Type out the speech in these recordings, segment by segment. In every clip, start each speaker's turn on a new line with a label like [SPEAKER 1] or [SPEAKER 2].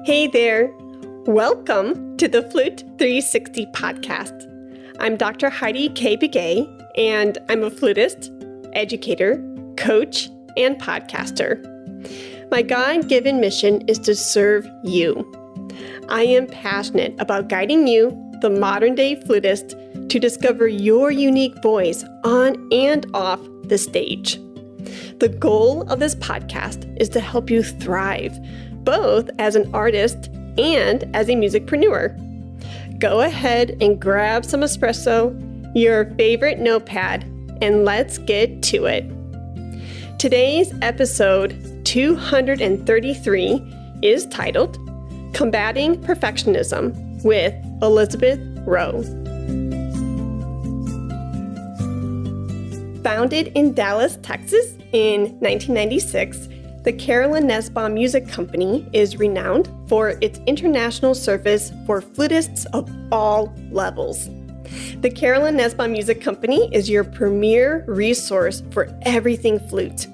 [SPEAKER 1] Hey there! Welcome to the Flute 360 podcast. I'm Dr. Heidi K. Begay, and I'm a flutist, educator, coach, and podcaster. My God-given mission is to serve you. I am passionate about guiding you, the modern-day flutist, to discover your unique voice on and off the stage. The goal of this podcast is to help you thrive, both as an artist and as a musicpreneur. Go ahead and grab some espresso, your favorite notepad, and let's get to it. Today's episode 233 is titled Combating Perfectionism with Elizabeth Rowe. Founded in Dallas, Texas in 1996, the Carolyn Nesbaum Music Company is renowned for its international service for flutists of all levels. The Carolyn Nesbaum Music Company is your premier resource for everything flute.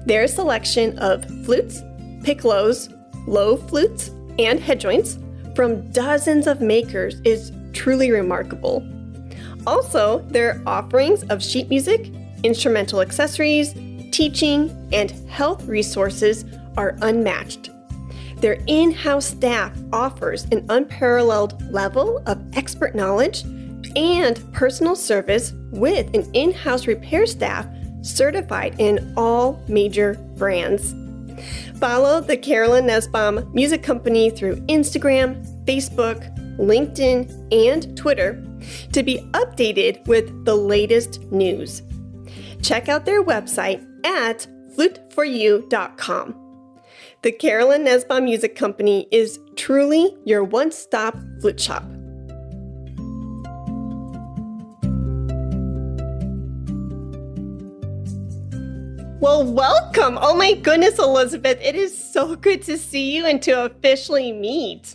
[SPEAKER 1] Their selection of flutes, piccolos, low flutes, and head joints from dozens of makers is truly remarkable. Also, their offerings of sheet music, instrumental accessories, teaching, and health resources are unmatched. Their in-house staff offers an unparalleled level of expert knowledge and personal service with an in-house repair staff certified in all major brands. Follow the Carolyn Nesbaum Music Company through Instagram, Facebook, LinkedIn, and Twitter to be updated with the latest news. Check out their website at fluteforyou.com. The Carolyn Nesbaum Music Company is truly your one-stop flute shop. Well, welcome. Oh my goodness, Elizabeth. It is so good to see you and to officially meet.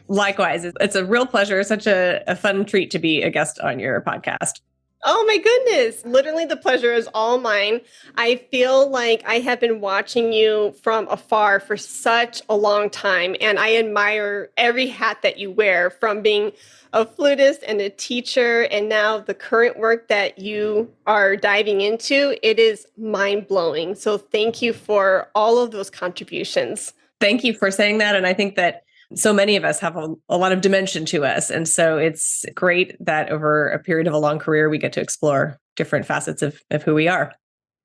[SPEAKER 2] Likewise. It's a real pleasure. Such a fun treat to be a guest on your podcast.
[SPEAKER 1] Oh my goodness. Literally the pleasure is all mine. I feel like I have been watching you from afar for such a long time, and I admire every hat that you wear, from being a flutist and a teacher, and now the current work that you are diving into. It is mind-blowing. So thank you for all of those contributions.
[SPEAKER 2] Thank you for saying that. And I think that so many of us have a lot of dimension to us. And so it's great that over a period of a long career, we get to explore different facets of who we are.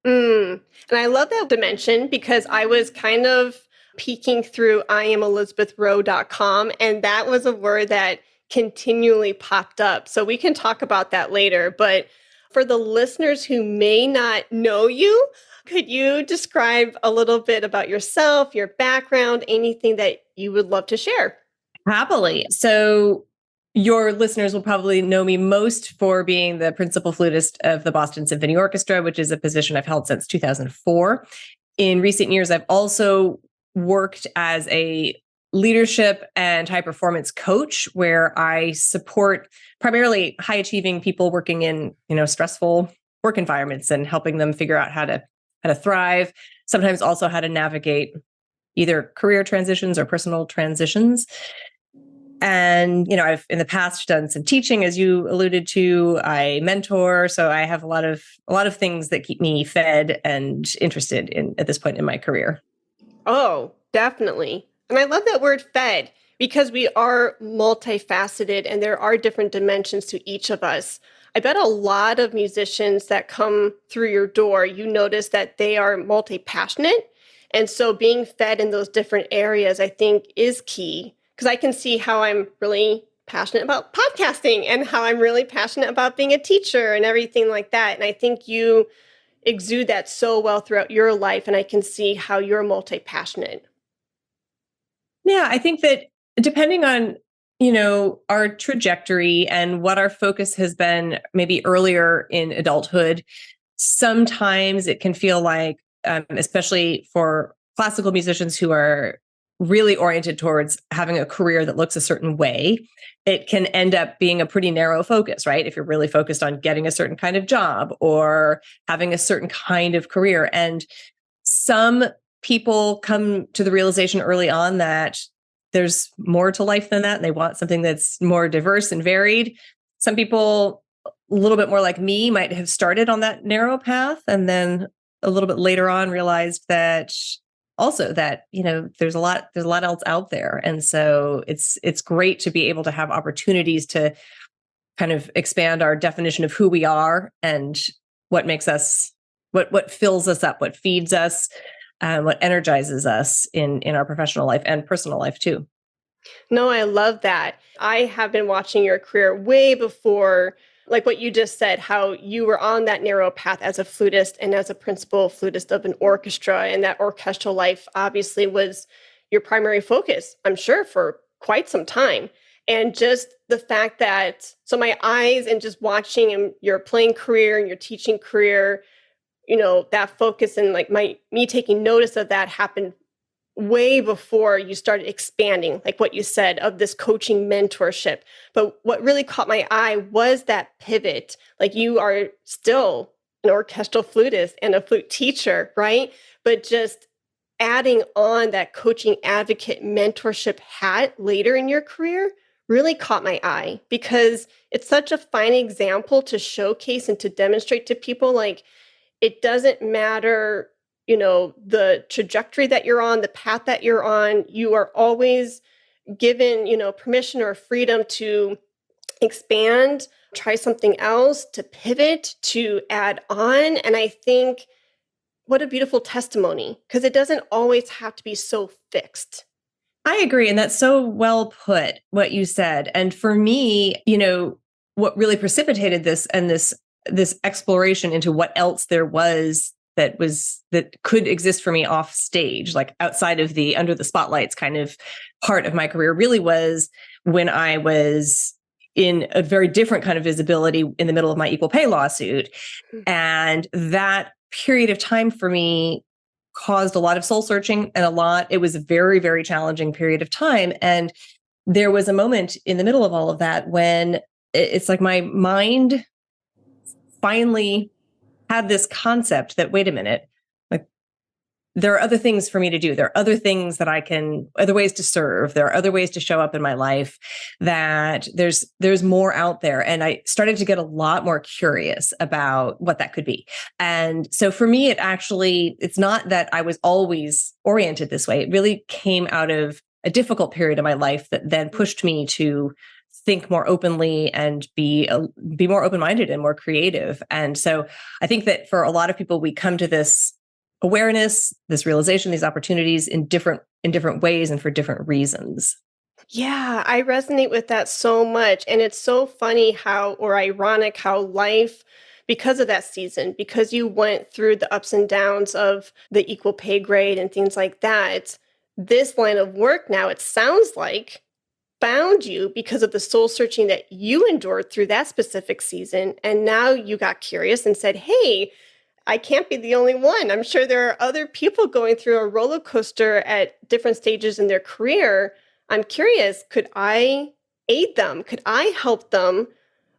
[SPEAKER 1] And I love that dimension because I was kind of peeking through IamElizabethRowe.com, and that was a word that continually popped up. So we can talk about that later. But for the listeners who may not know you, could you describe a little bit about yourself, your background, anything that you would love to share?
[SPEAKER 2] Happily. So your listeners will probably know me most for being the principal flutist of the Boston Symphony Orchestra, which is a position I've held since 2004. In recent years, I've also worked as a leadership and high performance coach, where I support primarily high achieving people working in, stressful work environments and helping them figure out how to thrive, sometimes also how to navigate either career transitions or personal transitions. And, I've in the past done some teaching, as you alluded to. I mentor, so I have a lot of things that keep me fed and interested at this point in my career.
[SPEAKER 1] Oh, definitely. And I love that word fed, because we are multifaceted and there are different dimensions to each of us. I bet a lot of musicians that come through your door, you notice that they are multi-passionate. And so being fed in those different areas, I think, is key, because I can see how I'm really passionate about podcasting and how I'm really passionate about being a teacher and everything like that. And I think you exude that so well throughout your life. And I can see how you're multi-passionate.
[SPEAKER 2] Yeah, I think that depending on our trajectory and what our focus has been maybe earlier in adulthood, sometimes it can feel like, especially for classical musicians who are really oriented towards having a career that looks a certain way, it can end up being a pretty narrow focus, right? If you're really focused on getting a certain kind of job or having a certain kind of career. And some people come to the realization early on that there's more to life than that. And they want something that's more diverse and varied. Some people, a little bit more like me, might have started on that narrow path and then a little bit later on realized that also that, there's a lot else out there. And so it's great to be able to have opportunities to kind of expand our definition of who we are and what makes us, what fills us up, what feeds us, what energizes us in our professional life and personal life too.
[SPEAKER 1] No, I love that. I have been watching your career way before, like what you just said, how you were on that narrow path as a flutist and as a principal flutist of an orchestra. And that orchestral life obviously was your primary focus, I'm sure, for quite some time. And just the fact that, so my eyes and just watching your playing career and your teaching career, that focus and like me taking notice of that happened way before you started expanding, like what you said, of this coaching mentorship. But what really caught my eye was that pivot. Like you are still an orchestral flutist and a flute teacher, right? But just adding on that coaching advocate mentorship hat later in your career really caught my eye because it's such a fine example to showcase and to demonstrate to people like it doesn't matter the trajectory that you're on, the path that you're on, you are always given, permission or freedom to expand, try something else, to pivot, to add on. And I think what a beautiful testimony, because it doesn't always have to be so fixed.
[SPEAKER 2] I agree. And that's so well put, what you said. And for me, what really precipitated this and this exploration into what else there was that could exist for me off stage, like outside of the under the spotlights kind of part of my career, really was when I was in a very different kind of visibility in the middle of my equal pay lawsuit. And that period of time for me caused a lot of soul searching and it was a very, very challenging period of time. And there was a moment in the middle of all of that when it's like my mind finally had this concept that, wait a minute, like there are other things for me to do. There are other things that other ways to serve. There are other ways to show up in my life, that there's more out there. And I started to get a lot more curious about what that could be. And so for me, it's not that I was always oriented this way. It really came out of a difficult period of my life that then pushed me to think more openly and be more open-minded and more creative. And so I think that for a lot of people, we come to this awareness, this realization, these opportunities in different ways and for different reasons.
[SPEAKER 1] Yeah, I resonate with that so much. And it's so funny or ironic how life, because of that season, because you went through the ups and downs of the equal pay grade and things like that, this line of work now, it sounds like, found you because of the soul searching that you endured through that specific season. And now you got curious and said, hey, I can't be the only one. I'm sure there are other people going through a roller coaster at different stages in their career. I'm curious, could I aid them? Could I help them?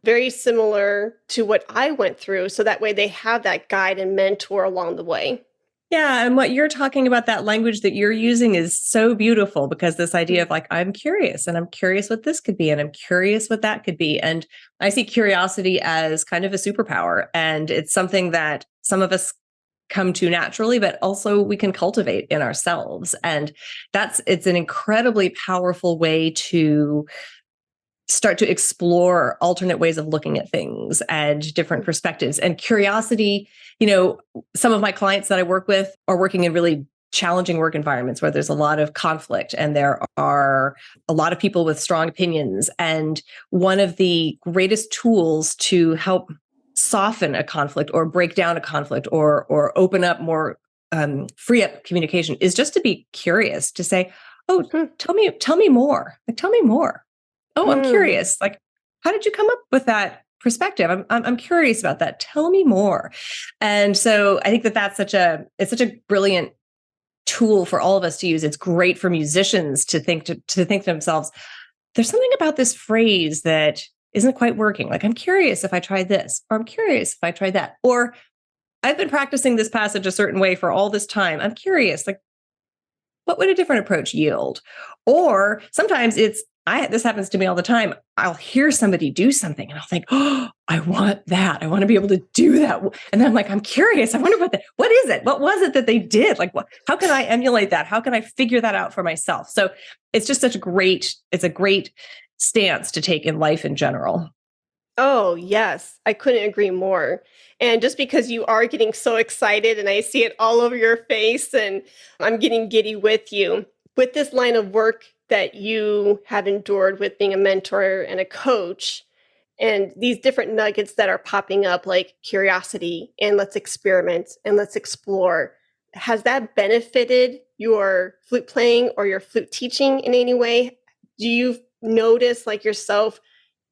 [SPEAKER 1] Very similar to what I went through. So that way they have that guide and mentor along the way.
[SPEAKER 2] Yeah. And what you're talking about, that language that you're using is so beautiful, because this idea of like, I'm curious and I'm curious what this could be and I'm curious what that could be. And I see curiosity as kind of a superpower. And it's something that some of us come to naturally, but also we can cultivate in ourselves. And it's an incredibly powerful way to start to explore alternate ways of looking at things and different perspectives. And curiosity, some of my clients that I work with are working in really challenging work environments where there's a lot of conflict and there are a lot of people with strong opinions. And one of the greatest tools to help soften a conflict or break down a conflict or open up more, free up communication is just to be curious, to say, oh, tell me more. Like, tell me more. Oh, I'm curious. Like, how did you come up with that perspective? I'm curious about that. Tell me more. And so I think that's such a brilliant tool for all of us to use. It's great for musicians to think to themselves, there's something about this phrase that isn't quite working. Like, I'm curious if I try this, or I'm curious if I try that, or I've been practicing this passage a certain way for all this time. I'm curious, like, what would a different approach yield? Or sometimes this happens to me all the time. I'll hear somebody do something and I'll think, oh, I want that. I want to be able to do that. And then I'm like, I'm curious. I wonder what is it? What was it that they did? Like, how can I emulate that? How can I figure that out for myself? So it's just it's a great stance to take in life in general.
[SPEAKER 1] Oh, yes. I couldn't agree more. And just because you are getting so excited and I see it all over your face and I'm getting giddy with you, with this line of work that you have endured with being a mentor and a coach, and these different nuggets that are popping up like curiosity and let's experiment and let's explore, has that benefited your flute playing or your flute teaching in any way? Do you notice like yourself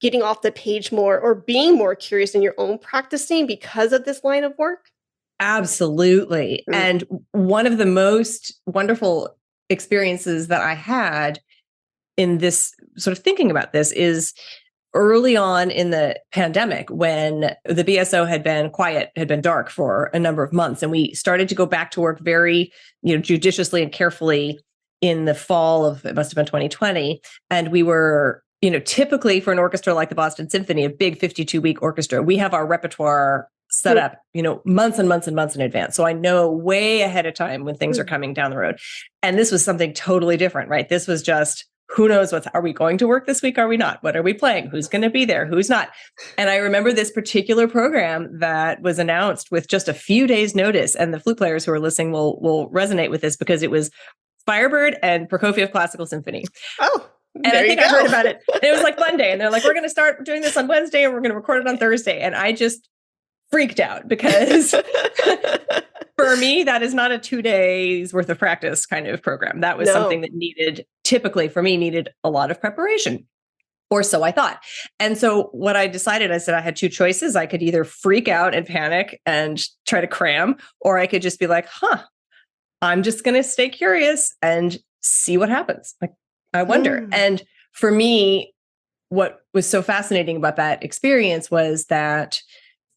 [SPEAKER 1] getting off the page more or being more curious in your own practicing because of this line of work?
[SPEAKER 2] Absolutely.
[SPEAKER 1] Mm.
[SPEAKER 2] And one of the most wonderful experiences that I had in this sort of thinking about this is early on in the pandemic when the BSO had been quiet, had been dark for a number of months. And we started to go back to work very, judiciously and carefully in the fall of, it must have been 2020. And we were, typically for an orchestra like the Boston Symphony, a big 52-week orchestra, we have our repertoire set up, months and months and months in advance. So I know way ahead of time when things are coming down the road. And this was something totally different, right? This was just, who knows are we going to work this week? Are we not? What are we playing? Who's going to be there? Who's not? And I remember this particular program that was announced with just a few days notice. And the flute players who are listening will resonate with this because it was Firebird and Prokofiev Classical Symphony.
[SPEAKER 1] Oh,
[SPEAKER 2] and I think I heard about it. And it was like Monday. And they're like, we're going to start doing this on Wednesday and we're going to record it on Thursday. And I just freaked out because for me, that is not a 2 days worth of practice kind of program. That was something that typically for me, needed a lot of preparation, or so I thought. And so what I decided, I said I had two choices. I could either freak out and panic and try to cram, or I could just be like, I'm just going to stay curious and see what happens. Like, I wonder. And for me, what was so fascinating about that experience was that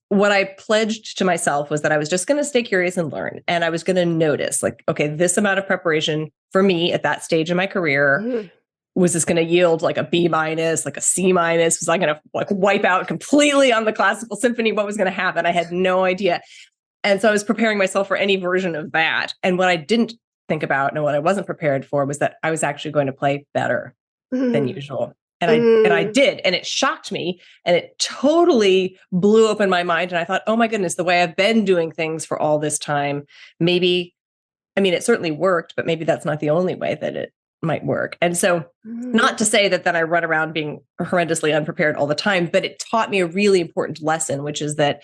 [SPEAKER 2] what I pledged to myself was that I was just going to stay curious and learn. And I was going to notice, like, okay, this amount of preparation for me at that stage in my career, was this going to yield like a B-, like a C-? Was I going to like wipe out completely on the classical symphony? What was going to happen? I had no idea. And so I was preparing myself for any version of that. And what I didn't think about and what I wasn't prepared for was that I was actually going to play better than usual. And I did, and it shocked me, and it totally blew open my mind. And I thought, oh my goodness, the way I've been doing things for all this time, maybe, it certainly worked, but maybe that's not the only way that it might work. And so not to say that I run around being horrendously unprepared all the time, but it taught me a really important lesson, which is that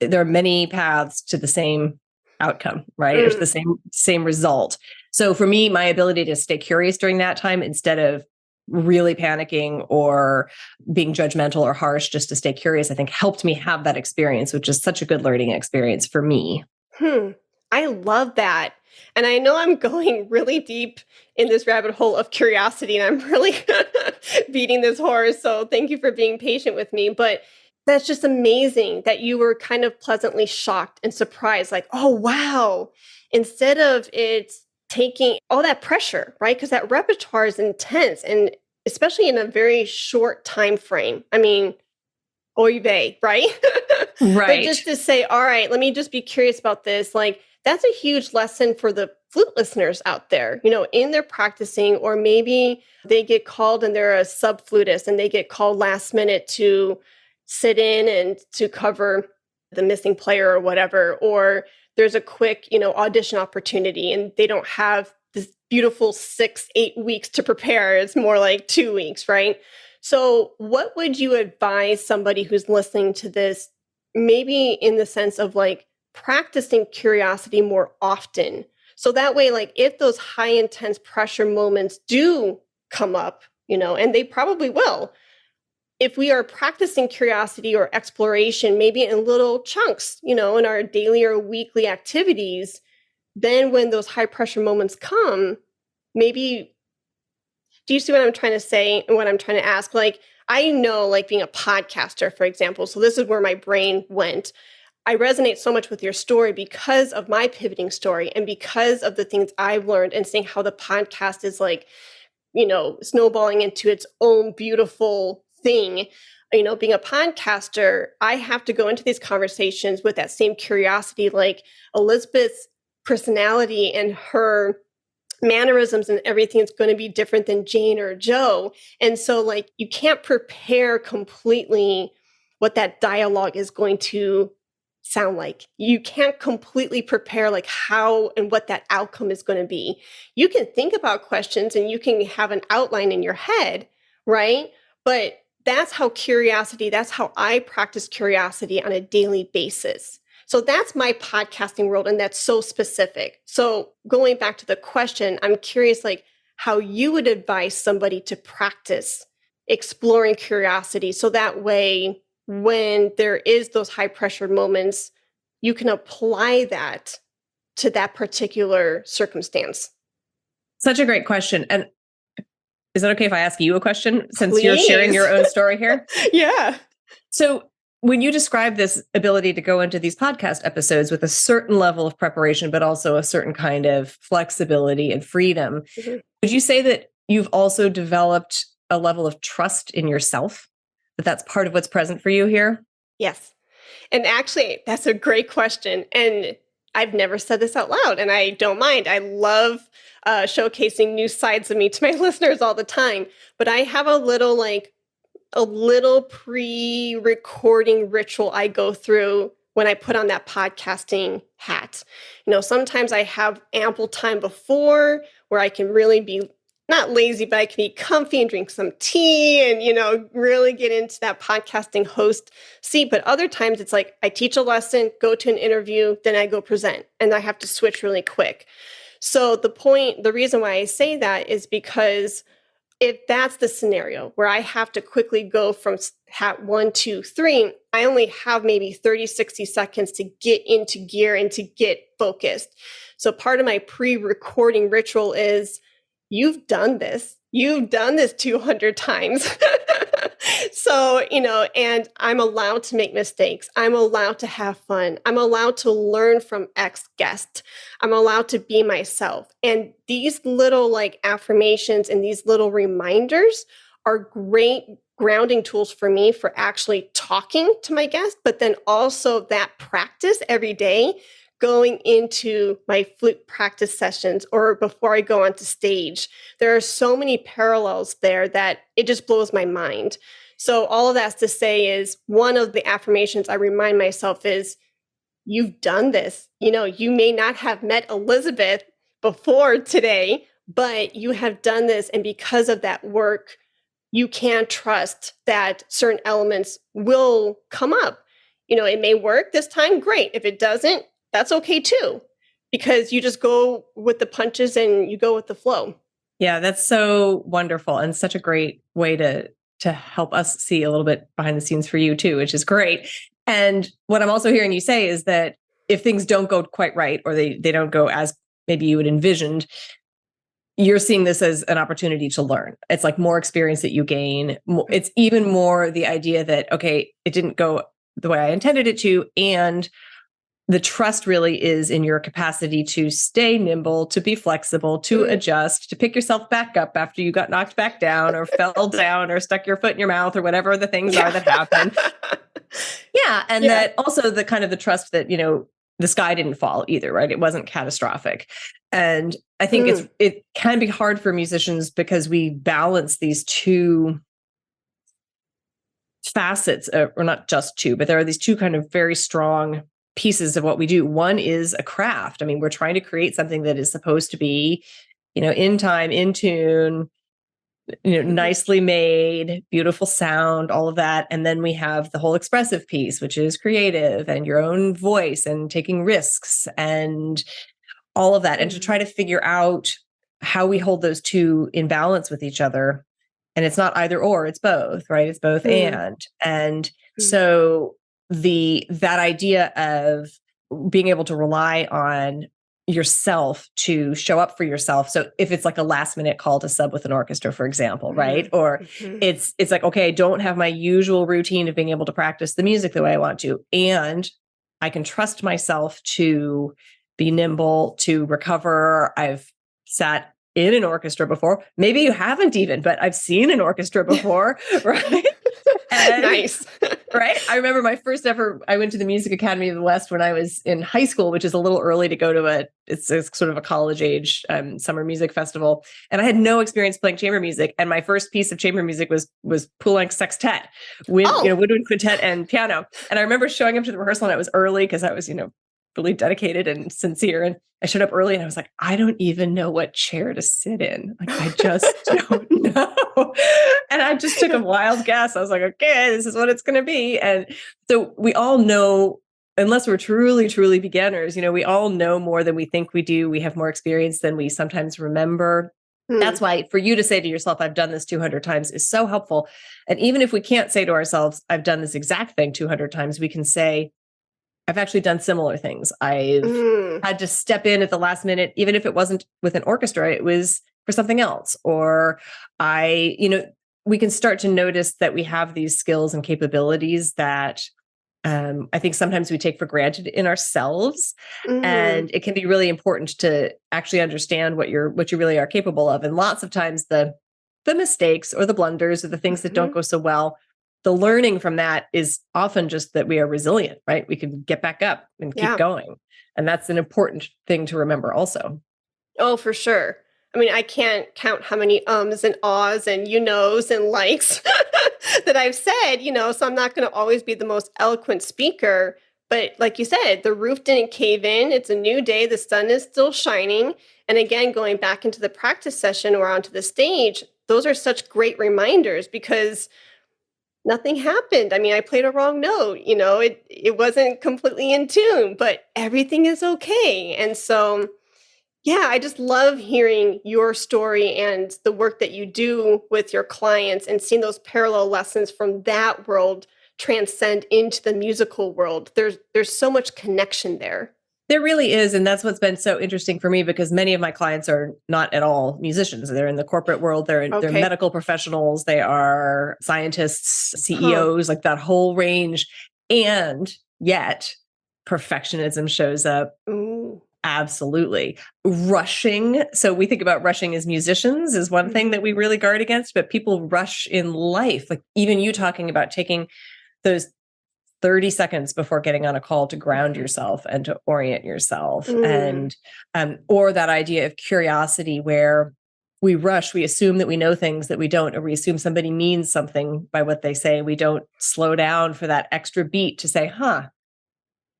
[SPEAKER 2] there are many paths to the same outcome, right? Or the same result. So for me, my ability to stay curious during that time, instead of really panicking or being judgmental or harsh, just to stay curious, I think helped me have that experience, which is such a good learning experience for me.
[SPEAKER 1] I love that. And I know I'm going really deep in this rabbit hole of curiosity and I'm really beating this horse. So thank you for being patient with me. But that's just amazing that you were kind of pleasantly shocked and surprised, like, oh, wow. Instead of it taking all that pressure, right? Because that repertoire is intense and especially in a very short time frame. Oy vey, right?
[SPEAKER 2] Right.
[SPEAKER 1] But just to say, all right, let me just be curious about this. Like, that's a huge lesson for the flute listeners out there, in their practicing, or maybe they get called and they're a sub flutist and they get called last minute to sit in and to cover the missing player or whatever, or there's a quick, audition opportunity and they don't have this beautiful 6-8 weeks to prepare. It's more like 2 weeks, right? So what would you advise somebody who's listening to this, maybe in the sense of like practicing curiosity more often? So that way, like if those high intense pressure moments do come up, and they probably will, if we are practicing curiosity or exploration, maybe in little chunks, in our daily or weekly activities, then when those high pressure moments come, maybe, do you see what I'm trying to say and what I'm trying to ask? Like, I know, like being a podcaster, for example, so this is where my brain went. I resonate so much with your story because of my pivoting story and because of the things I've learned and seeing how the podcast is like, snowballing into its own beautiful thing. Being a podcaster, I have to go into these conversations with that same curiosity, like Elizabeth's personality and her mannerisms and everything is going to be different than Jane or Joe. And so, like, you can't prepare completely what that dialogue is going to sound like. You can't completely prepare like how and what that outcome is going to be. You can think about questions and you can have an outline in your head, right? But that's how I practice curiosity on a daily basis. So that's my podcasting world, and that's so specific. So going back to the question, I'm curious, like, how you would advise somebody to practice exploring curiosity, so that way, when there is those high pressure moments, you can apply that to that particular circumstance.
[SPEAKER 2] Such a great question. And is it okay if I ask you a question since
[SPEAKER 1] Please.
[SPEAKER 2] You're sharing your own story here?
[SPEAKER 1] Yeah.
[SPEAKER 2] So when you describe this ability to go into these podcast episodes with a certain level of preparation, but also a certain kind of flexibility and freedom, would you say that you've also developed a level of trust in yourself? That that's part of what's present for you here?
[SPEAKER 1] Yes. And actually, that's a great question. And I've never said this out loud, and I don't mind. I love showcasing new sides of me to my listeners all the time. But I have a little pre-recording ritual I go through when I put on that podcasting hat. Sometimes I have ample time before where I can really be not lazy, but I can be comfy and drink some tea and, really get into that podcasting host seat. But other times it's like I teach a lesson, go to an interview, then I go present, and I have to switch really quick. So the reason why I say that is because if that's the scenario where I have to quickly go from hat 1, 2, 3, I only have maybe 30, 60 seconds to get into gear and to get focused. So part of my pre-recording ritual is, you've done this. You've done this 200 times. So, and I'm allowed to make mistakes. I'm allowed to have fun. I'm allowed to learn from X guest. I'm allowed to be myself. And these little affirmations and these little reminders are great grounding tools for me for actually talking to my guest, but then also that practice every day going into my flute practice sessions or before I go onto stage. There are so many parallels there that it just blows my mind. So all of that's to say is, one of the affirmations I remind myself is, you've done this. You may not have met Elizabeth before today, but you have done this. And because of that work, you can trust that certain elements will come up. It may work this time, great. If it doesn't, that's okay too, because you just go with the punches and you go with the flow.
[SPEAKER 2] Yeah, that's so wonderful and such a great way to help us see a little bit behind the scenes for you too, which is great. And what I'm also hearing you say is that if things don't go quite right, or they don't go as maybe you had envisioned, you're seeing this as an opportunity to learn. It's like more experience that you gain. It's even more the idea that, okay, it didn't go the way I intended it to. And the trust really is in your capacity to stay nimble, to be flexible, to adjust, to pick yourself back up after you got knocked back down or fell down or stuck your foot in your mouth or whatever the things are that happen. Yeah. And that also the kind of the trust that, the sky didn't fall either, right? It wasn't catastrophic. And I think it can be hard for musicians because we balance these two facets, or not just two, but there are these two kind of very strong pieces of what we do. One is a craft. I mean, we're trying to create something that is supposed to be, in time, in tune, nicely made, beautiful sound, all of that. And then we have the whole expressive piece, which is creative and your own voice and taking risks and all of that. And to try to figure out how we hold those two in balance with each other. And it's not either or, it's both, right? It's both and so that idea of being able to rely on yourself to show up for yourself. So if it's like a last minute call to sub with an orchestra, for example, right? Or it's like, okay, I don't have my usual routine of being able to practice the music the way I want to. And I can trust myself to be nimble, to recover. I've sat in an orchestra before. Maybe you haven't even, but I've seen an orchestra before, right? And
[SPEAKER 1] Nice.
[SPEAKER 2] right. I remember my first ever, I went to the Music Academy of the West when I was in high school, which is a little early to go to it's sort of a college age summer music festival. And I had no experience playing chamber music. And my first piece of chamber music was Poulenc's sextet, woodwind quintet and piano. And I remember showing up to the rehearsal and it was early because I was, really dedicated and sincere. And I showed up early and I was like, I don't even know what chair to sit in. Like, I just don't know. And I just took a wild guess. I was like, okay, this is what it's going to be. And so we all know, unless we're truly, truly beginners, we all know more than we think we do. We have more experience than we sometimes remember. That's why for you to say to yourself, I've done this 200 times is so helpful. And even if we can't say to ourselves, I've done this exact thing 200 times, we can say, I've actually done similar things. I've had to step in at the last minute, even if it wasn't with an orchestra, it was for something else. Or we can start to notice that we have these skills and capabilities that I think sometimes we take for granted in ourselves. And it can be really important to actually understand what you really are capable of. And lots of times the mistakes or the blunders or the things that don't go so well, the learning from that is often just that we are resilient, right? We can get back up and keep going. And that's an important thing to remember also.
[SPEAKER 1] Oh, for sure. I mean, I can't count how many ums and ahs and knows and likes that I've said, so I'm not going to always be the most eloquent speaker. But like you said, the roof didn't cave in. It's a new day. The sun is still shining. And again, going back into the practice session or onto the stage, those are such great reminders because nothing happened. I mean, I played a wrong note, it wasn't completely in tune, but everything is okay. And so, yeah, I just love hearing your story and the work that you do with your clients and seeing those parallel lessons from that world transcend into the musical world. There's so much connection there.
[SPEAKER 2] There really is. And that's what's been so interesting for me because many of my clients are not at all musicians. They're in the corporate world. They're medical professionals. They are scientists, CEOs, like that whole range. And yet perfectionism shows up.
[SPEAKER 1] Ooh.
[SPEAKER 2] Absolutely. Rushing. So we think about rushing as musicians is one thing that we really guard against, but people rush in life. Like even you talking about taking those 30 seconds before getting on a call to ground yourself and to orient yourself. And, or that idea of curiosity where we rush, we assume that we know things that we don't, or we assume somebody means something by what they say. We don't slow down for that extra beat to say,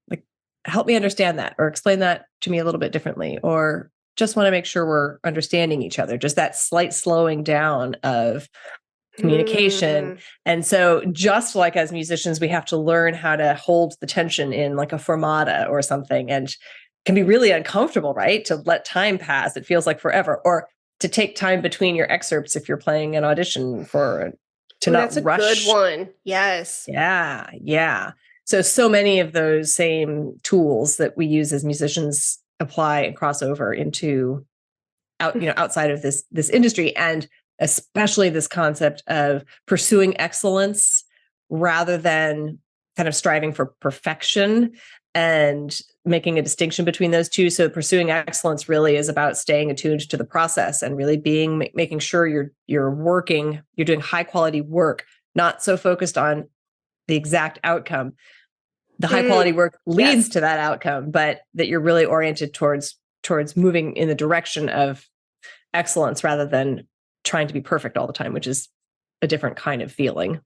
[SPEAKER 2] like, help me understand that, or explain that to me a little bit differently, or just want to make sure we're understanding each other. Just that slight slowing down of communication. And so just like as musicians, we have to learn how to hold the tension in like a fermata or something, and can be really uncomfortable, right? To let time pass. It feels like forever, or to take time between your excerpts if you're playing an audition to not rush.
[SPEAKER 1] That's a good one. Yes.
[SPEAKER 2] Yeah. So many of those same tools that we use as musicians apply and cross over into outside of this industry. And especially this concept of pursuing excellence rather than kind of striving for perfection and making a distinction between those two. So pursuing excellence really is about staying attuned to the process and really making sure you're doing high quality work, not so focused on the exact outcome. The high quality work leads to that outcome, but that you're really oriented towards moving in the direction of excellence rather than trying to be perfect all the time, which is a different kind of feeling.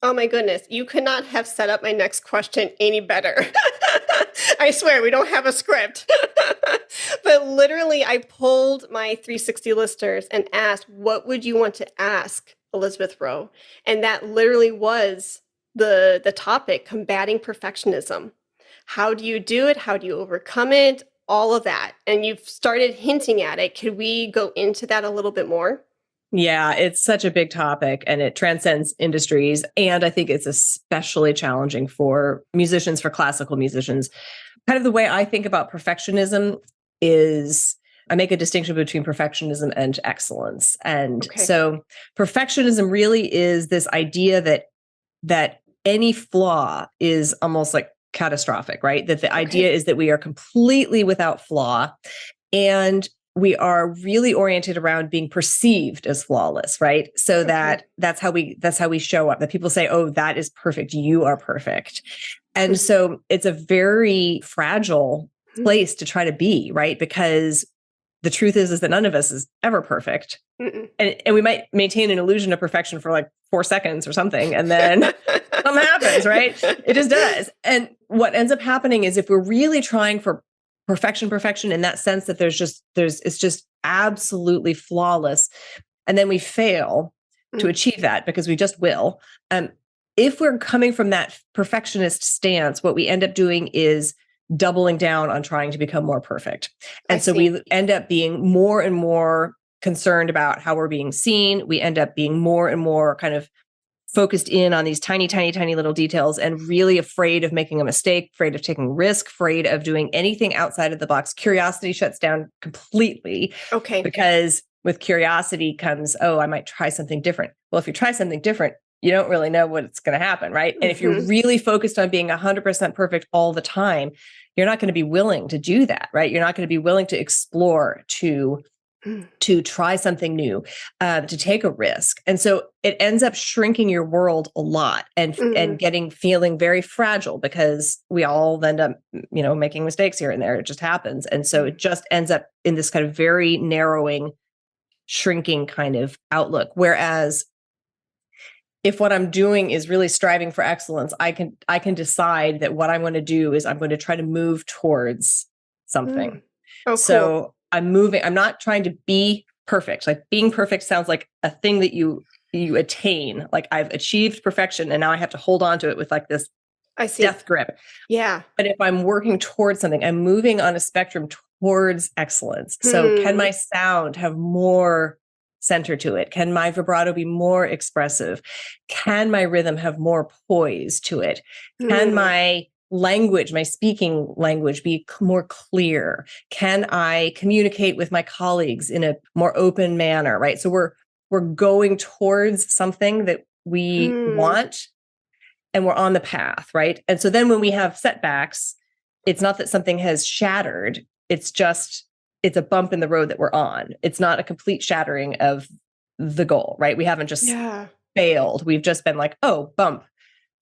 [SPEAKER 1] Oh my goodness. You could not have set up my next question any better. I swear, we don't have a script. But literally, I pulled my 360 listeners and asked, what would you want to ask Elizabeth Rowe? And that literally was the topic, combating perfectionism. How do you do it? How do you overcome it? All of that. And you've started hinting at it. Could we go into that a little bit more?
[SPEAKER 2] Yeah, it's such a big topic and it transcends industries. And I think it's especially challenging for musicians, for classical musicians. Kind of the way I think about perfectionism is I make a distinction between perfectionism and excellence. And so perfectionism really is this idea that any flaw is almost like catastrophic, right? That the idea is that we are completely without flaw, and we are really oriented around being perceived as flawless, right? So that's how we show up. That people say, "Oh, that is perfect. You are perfect." And so it's a very fragile place to try to be, right? Because the truth is that none of us is ever perfect. And we might maintain an illusion of perfection for like 4 seconds or something. And then something happens, right? It just does. And what ends up happening is if we're really trying for perfection in that sense that it's just absolutely flawless. And then we fail to achieve that because we just will. If we're coming from that perfectionist stance, what we end up doing is doubling down on trying to become more perfect. And so we end up being more and more concerned about how we're being seen. We end up being more and more kind of focused in on these tiny, tiny, tiny little details and really afraid of making a mistake, afraid of taking risk, afraid of doing anything outside of the box. Curiosity shuts down completely.
[SPEAKER 1] Okay.
[SPEAKER 2] Because with curiosity comes, oh, I might try something different. Well, if you try something different, you don't really know what's going to happen, right? And if you're really focused on being 100% perfect all the time, you're not going to be willing to do that, right? You're not going to be willing to explore, to try something new, to take a risk. And so it ends up shrinking your world a lot and feeling very fragile because we all end up, making mistakes here and there. It just happens. And so it just ends up in this kind of very narrowing, shrinking kind of outlook. Whereas if what I'm doing is really striving for excellence, I can decide that what I'm going to do is I'm going to try to move towards something.
[SPEAKER 1] Oh,
[SPEAKER 2] so
[SPEAKER 1] cool.
[SPEAKER 2] I'm moving. I'm not trying to be perfect. Like being perfect sounds like a thing that you attain. Like I've achieved perfection and now I have to hold on to it with like this death grip.
[SPEAKER 1] Yeah.
[SPEAKER 2] But if I'm working towards something, I'm moving on a spectrum towards excellence. So can my sound have more center to it? Can my vibrato be more expressive? Can my rhythm have more poise to it? Can my language, my speaking language, be more clear? Can I communicate with my colleagues in a more open manner, right? So we're going towards something that we want and we're on the path, right? And so then when we have setbacks, it's not that something has shattered, it's a bump in the road that we're on. It's not a complete shattering of the goal, right? We haven't just failed. We've just been like, oh, bump,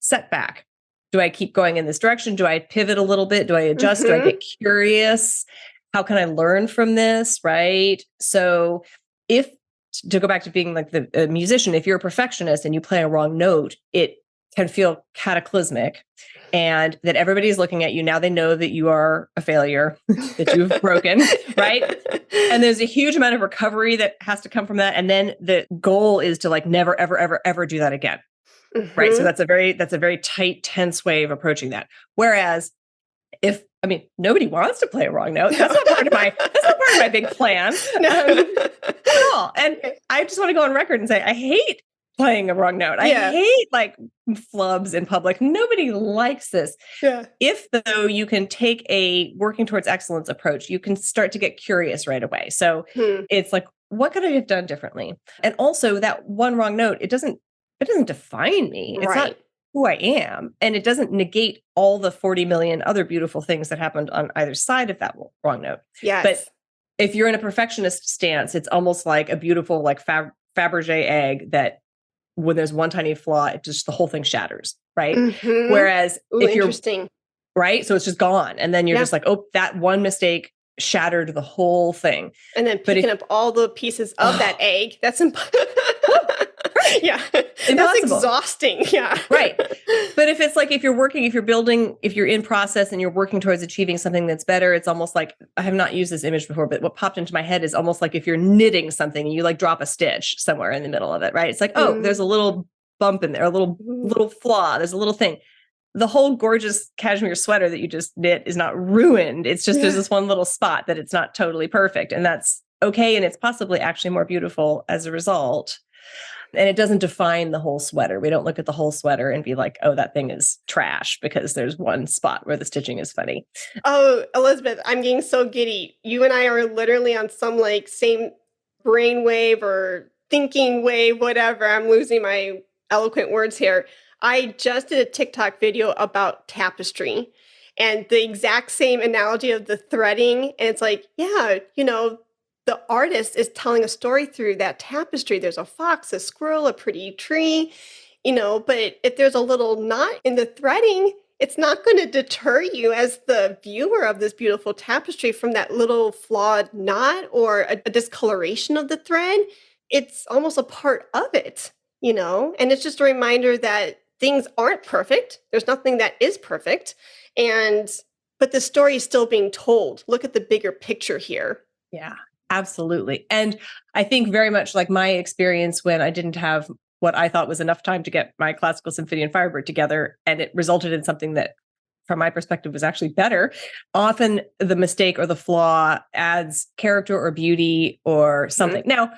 [SPEAKER 2] setback. Do I keep going in this direction? Do I pivot a little bit? Do I adjust? Do I get curious? How can I learn from this? Right. So to go back to being like the musician, if you're a perfectionist and you play a wrong note, it can feel cataclysmic and that everybody's looking at you. Now they know that you are a failure, that you've broken, right? And there's a huge amount of recovery that has to come from that. And then the goal is to like never, ever, ever, ever do that again. Right. So that's a very tight, tense way of approaching that. Whereas nobody wants to play a wrong note. That's not part of my big plan at all. And I just want to go on record and say, I hate playing a wrong note. I hate like flubs in public. Nobody likes this. Yeah. If though you can take a working towards excellence approach, you can start to get curious right away. So it's like, what could I have done differently? And also that one wrong note, it doesn't define me. It's not who I am. And it doesn't negate all the 40 million other beautiful things that happened on either side of that wrong note.
[SPEAKER 1] Yes.
[SPEAKER 2] But if you're in a perfectionist stance, it's almost like a beautiful, like Fabergé egg that when there's one tiny flaw, the whole thing shatters. Right. Whereas if you're right. So it's just gone. And then you're just like, oh, that one mistake shattered the whole thing.
[SPEAKER 1] And then picking up all the pieces of that egg, that's impossible. Yeah.
[SPEAKER 2] Impossible.
[SPEAKER 1] That's exhausting. Yeah.
[SPEAKER 2] Right. But if it's like, if you're in process and you're working towards achieving something that's better, it's almost like, I have not used this image before, but what popped into my head is almost like if you're knitting something and you like drop a stitch somewhere in the middle of it, right? It's like, oh, there's a little bump in there, a little flaw. There's a little thing. The whole gorgeous cashmere sweater that you just knit is not ruined. It's just, there's this one little spot that it's not totally perfect, and that's okay. And it's possibly actually more beautiful as a result. And it doesn't define the whole sweater. We don't look at the whole sweater and be like, oh, that thing is trash because there's one spot where the stitching is funny.
[SPEAKER 1] Oh, Elizabeth, I'm getting so giddy. You and I are literally on some like same brainwave or thinking wave, whatever. I'm losing my eloquent words here. I just did a TikTok video about tapestry. And the exact same analogy of the threading. And it's like, yeah, the artist is telling a story through that tapestry. There's a fox, a squirrel, a pretty tree, but if there's a little knot in the threading, it's not going to deter you as the viewer of this beautiful tapestry from that little flawed knot or a discoloration of the thread. It's almost a part of it, and it's just a reminder that things aren't perfect. There's nothing that is perfect. But the story is still being told. Look at the bigger picture here.
[SPEAKER 2] Yeah, absolutely. And I think very much like my experience when I didn't have what I thought was enough time to get my classical symphony and Firebird together, and it resulted in something that, from my perspective, was actually better. Often the mistake or the flaw adds character or beauty or something. Now,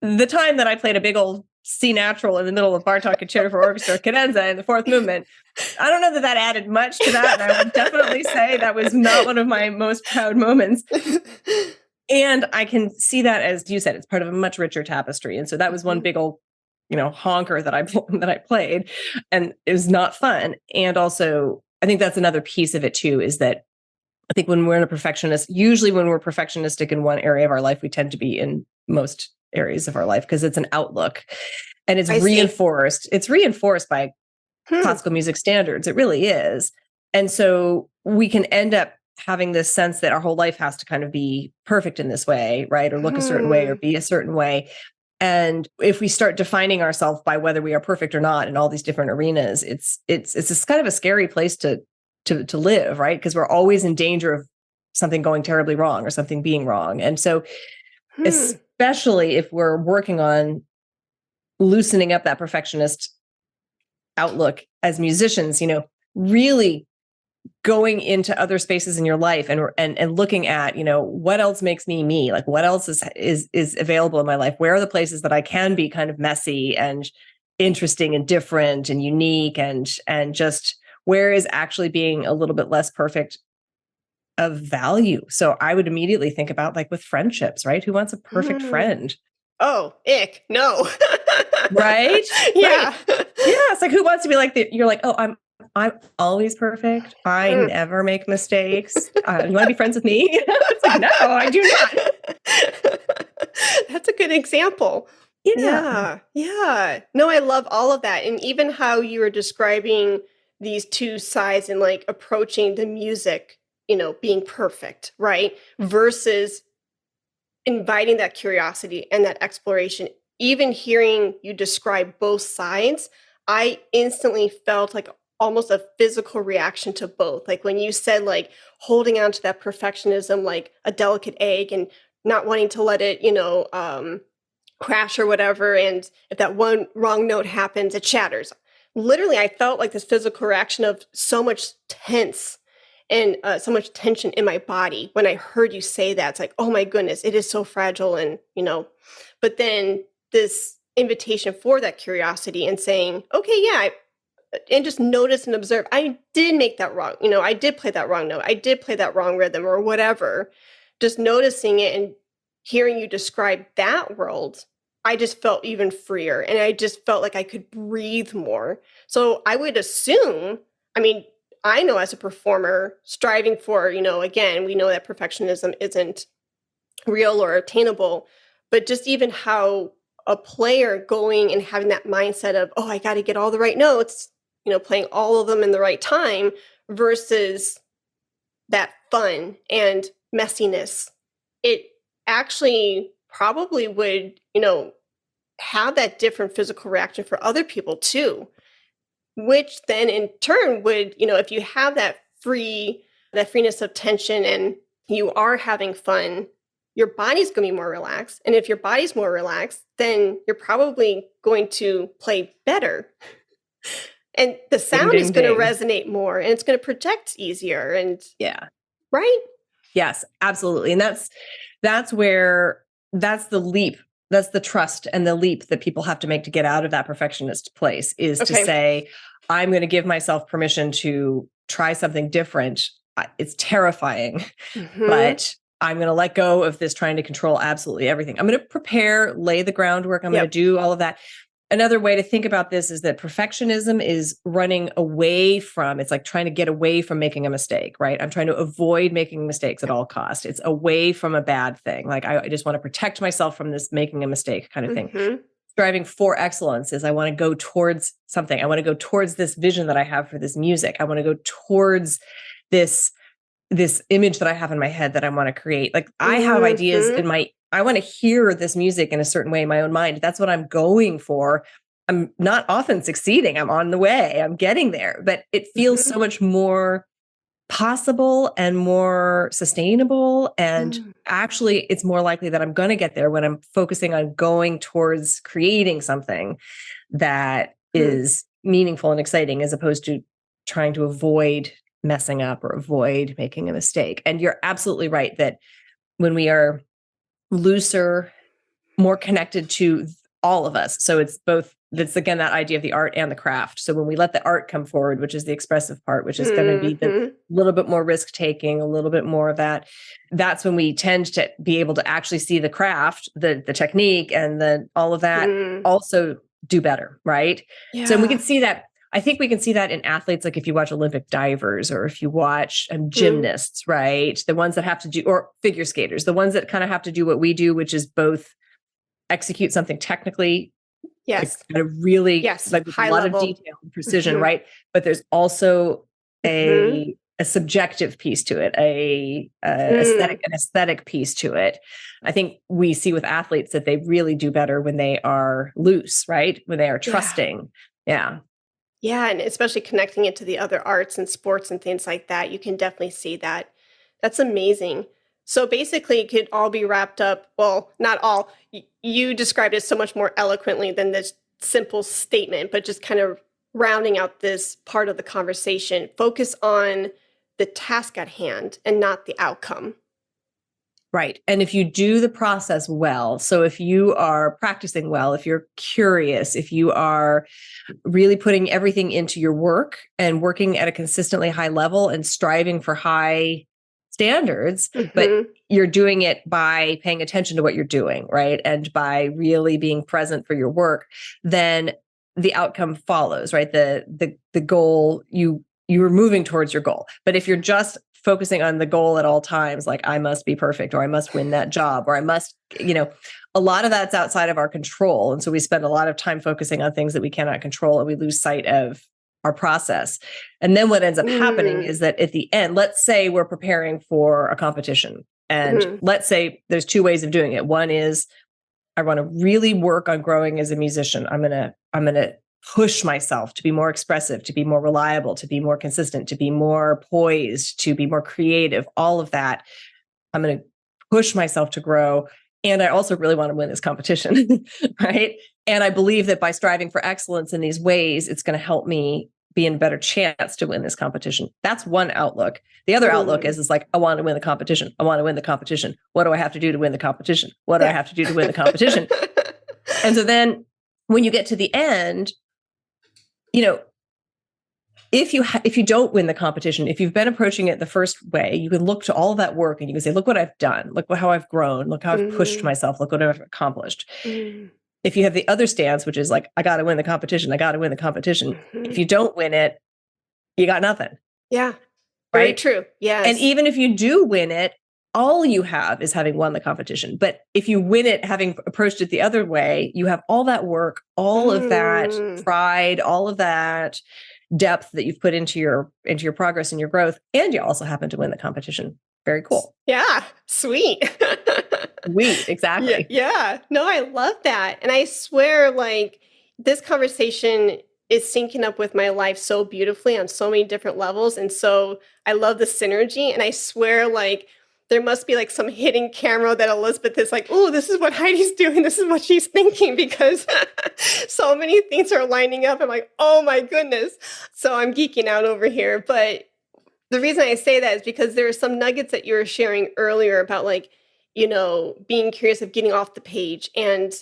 [SPEAKER 2] the time that I played a big old C natural in the middle of Bartok Concerto for Orchestra Cadenza in the fourth movement, I don't know that added much to that. And I would definitely say that was not one of my most proud moments. And I can see that, as you said, it's part of a much richer tapestry. And so that was one big old, honker that I played, and it was not fun. And also, I think that's another piece of it too, is that I think when we're usually when we're perfectionistic in one area of our life, we tend to be in most areas of our life because it's an outlook, and it's reinforced. It's reinforced by classical music standards. It really is. And so we can end up having this sense that our whole life has to kind of be perfect in this way, right? Or look a certain way or be a certain way. And if we start defining ourselves by whether we are perfect or not in all these different arenas, it's this kind of a scary place to live, right? Because we're always in danger of something going terribly wrong or something being wrong. And so especially if we're working on loosening up that perfectionist outlook as musicians, really going into other spaces in your life and looking at, what else makes me, like what else is available in my life? Where are the places that I can be kind of messy and interesting and different and unique, and just where is actually being a little bit less perfect of value? So I would immediately think about, like, with friendships, right? Who wants a perfect friend?
[SPEAKER 1] Oh, ick. No.
[SPEAKER 2] Right?
[SPEAKER 1] Yeah.
[SPEAKER 2] Right. Yeah. It's like, who wants to be like you're like, oh, I'm always perfect. I never make mistakes. You want to be friends with me? It's like, no, I do not.
[SPEAKER 1] That's a good example.
[SPEAKER 2] Yeah.
[SPEAKER 1] Yeah. No, I love all of that. And even how you were describing these two sides and like approaching the music, being perfect, right? Versus inviting that curiosity and that exploration. Even hearing you describe both sides, I instantly felt like almost a physical reaction to both. Like when you said, like, holding on to that perfectionism like a delicate egg and not wanting to let it, crash or whatever. And if that one wrong note happens, it shatters. Literally, I felt like this physical reaction of so much tense and so much tension in my body when I heard you say that. It's like, oh my goodness, it is so fragile. And, but then this invitation for that curiosity and saying, okay, yeah, and just notice and observe. I did make that wrong. I did play that wrong note. I did play that wrong rhythm or whatever. Just noticing it and hearing you describe that world, I just felt even freer. And I just felt like I could breathe more. So I would assume, I know as a performer striving for, again, we know that perfectionism isn't real or attainable, but just even how a player going and having that mindset of, oh, I got to get all the right notes, playing all of them in the right time versus that fun and messiness, it actually probably would, have that different physical reaction for other people too, which then in turn would, if you have that freeness of tension and you are having fun, your body's going to be more relaxed. And if your body's more relaxed, then you're probably going to play better. And the sound is going to resonate more and it's going to project easier. And
[SPEAKER 2] yeah.
[SPEAKER 1] Right?
[SPEAKER 2] Yes, absolutely. And that's the leap. That's the trust and the leap that people have to make to get out of that perfectionist place, is to say, I'm going to give myself permission to try something different. It's terrifying, but I'm going to let go of this trying to control absolutely everything. I'm going to prepare, lay the groundwork. I'm going to do all of that. another way to think about this is that perfectionism is running away from, it's like trying to get away from making a mistake, right? I'm trying to avoid making mistakes at all costs. It's away from a bad thing. Like I just want to protect myself from this making a mistake kind of thing. Striving for excellence is I want to go towards something. I want to go towards this vision that I have for this music. I want to go towards this image that I have in my head that I want to create. Like I have ideas in I want to hear this music in a certain way in my own mind. That's what I'm going for. I'm not often succeeding. I'm on the way. I'm getting there, but it feels so much more possible and more sustainable. And actually, it's more likely that I'm going to get there when I'm focusing on going towards creating something that is meaningful and exciting, as opposed to trying to avoid messing up or avoid making a mistake. And you're absolutely right that when we are looser, more connected to all of us. So it's both, that's again, that idea of the art and the craft. So when we let the art come forward, which is the expressive part, which is going to be the little bit more risk taking, a little bit more of that, that's when we tend to be able to actually see the craft, the technique and all of that also do better. Right.
[SPEAKER 1] Yeah.
[SPEAKER 2] So we can see that. I think we can see that in athletes, like if you watch Olympic divers or if you watch gymnasts, right? The ones that have to do, or figure skaters, the ones that kind of have to do what we do, which is both execute something technically,
[SPEAKER 1] yes,
[SPEAKER 2] like really,
[SPEAKER 1] yes,
[SPEAKER 2] like with
[SPEAKER 1] high
[SPEAKER 2] a lot
[SPEAKER 1] level
[SPEAKER 2] of detail and precision, right? But there's also a subjective piece to it, an aesthetic piece to it. I think we see with athletes that they really do better when they are loose, right? When they are trusting. Yeah.
[SPEAKER 1] Yeah, and especially connecting it to the other arts and sports and things like that, you can definitely see that. That's amazing. So basically, it could all be wrapped up. Well, not all. You described it so much more eloquently than this simple statement, but just kind of rounding out this part of the conversation. Focus on the task at hand and not the outcome.
[SPEAKER 2] Right. And if you do the process well, so if you are practicing well, if you're curious, if you are really putting everything into your work and working at a consistently high level and striving for high standards, but you're doing it by paying attention to what you're doing, right? And by really being present for your work, then the outcome follows, right? The goal, you are moving towards your goal. But if you're just focusing on the goal at all times, like I must be perfect, or I must win that job, or I must, a lot of that's outside of our control. And so we spend a lot of time focusing on things that we cannot control, and we lose sight of our process. And then what ends up happening is that at the end, let's say we're preparing for a competition. And let's say there's two ways of doing it. One is I want to really work on growing as a musician. I'm going to push myself to be more expressive, to be more reliable, to be more consistent, to be more poised, to be more creative, all of that. I'm going to push myself to grow. And I also really want to win this competition, right? And I believe that by striving for excellence in these ways, it's going to help me be in a better chance to win this competition. That's one outlook. The other outlook is like, I want to win the competition. I want to win the competition. What do I have to do to win the competition? What do I have to do to win the competition? And so then when you get to the end, if you don't win the competition, if you've been approaching it the first way, you can look to all of that work and you can say, look what I've done. Look how I've grown. Look how I've pushed myself. Look what I've accomplished. If you have the other stance, which is like, I got to win the competition. I got to win the competition. If you don't win it, you got nothing.
[SPEAKER 1] Yeah.
[SPEAKER 2] Right?
[SPEAKER 1] Very true. Yes.
[SPEAKER 2] And even if you do win it, all you have is having won the competition. But if you win it, having approached it the other way, you have all that work, all of that pride, all of that depth that you've put into your progress and your growth. And you also happen to win the competition. Very cool.
[SPEAKER 1] Yeah. Sweet.
[SPEAKER 2] Sweet. Exactly.
[SPEAKER 1] Yeah. No, I love that. And I swear, like, this conversation is syncing up with my life so beautifully on so many different levels. And so I love the synergy. And I swear, like, there must be like some hidden camera that Elizabeth is like, oh, this is what Heidi's doing. This is what she's thinking, because so many things are lining up. I'm like, oh my goodness. So I'm geeking out over here. But the reason I say that is because there are some nuggets that you were sharing earlier about, like, being curious of getting off the page. And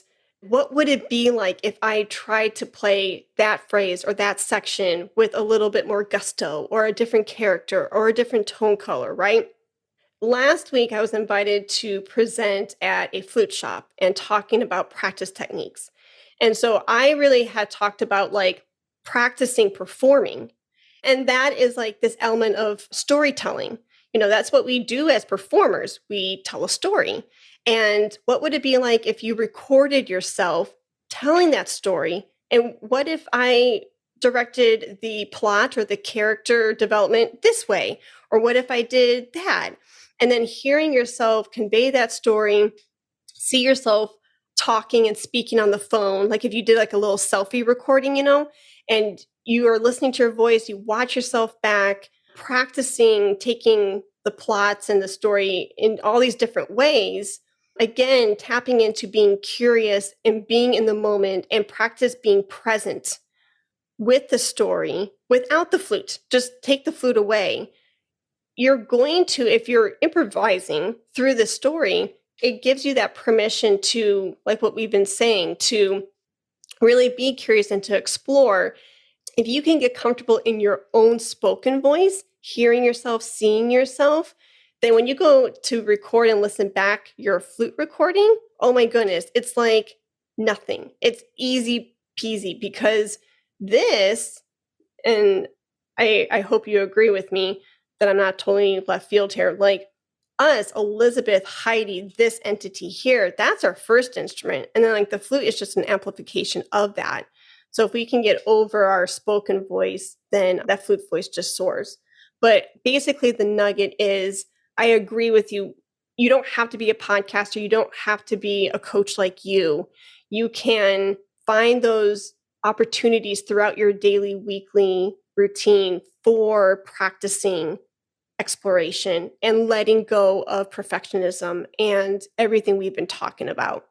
[SPEAKER 1] what would it be like if I tried to play that phrase or that section with a little bit more gusto, or a different character, or a different tone color, right? Last week, I was invited to present at a flute shop and talking about practice techniques. And so I really had talked about like practicing performing. And that is like this element of storytelling. That's what we do as performers. We tell a story. And what would it be like if you recorded yourself telling that story? And what if I directed the plot or the character development this way? Or what if I did that? And then hearing yourself convey that story, see yourself talking and speaking on the phone, like if you did like a little selfie recording, and you are listening to your voice, you watch yourself back, practicing taking the plots and the story in all these different ways. Again, tapping into being curious and being in the moment, and practice being present with the story without the flute. Just take the flute away. You're going to, if you're improvising through the story, it gives you that permission to, like what we've been saying, to really be curious and to explore. If you can get comfortable in your own spoken voice, hearing yourself, seeing yourself, then when you go to record and listen back your flute recording, oh my goodness, it's like nothing. It's easy peasy, because this, and I hope you agree with me that I'm not totally left field here, like us, Elizabeth, Heidi, this entity here, that's our first instrument. And then like the flute is just an amplification of that. So if we can get over our spoken voice, then that flute voice just soars. But basically the nugget is, I agree with you. You don't have to be a podcaster. You don't have to be a coach like you. You can find those opportunities throughout your daily, weekly routine for practicing exploration and letting go of perfectionism and everything we've been talking about.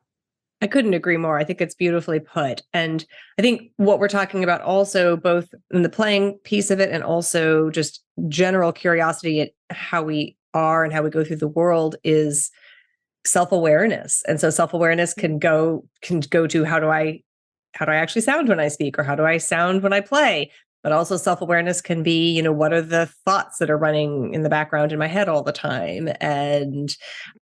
[SPEAKER 2] I couldn't agree more. I think it's beautifully put. And I think what we're talking about also, both in the playing piece of it and also just general curiosity at how we are and how we go through the world, is self-awareness. And so self-awareness can go to how do I actually sound when I speak, or how do I sound when I play? But also self-awareness can be, what are the thoughts that are running in the background in my head all the time? And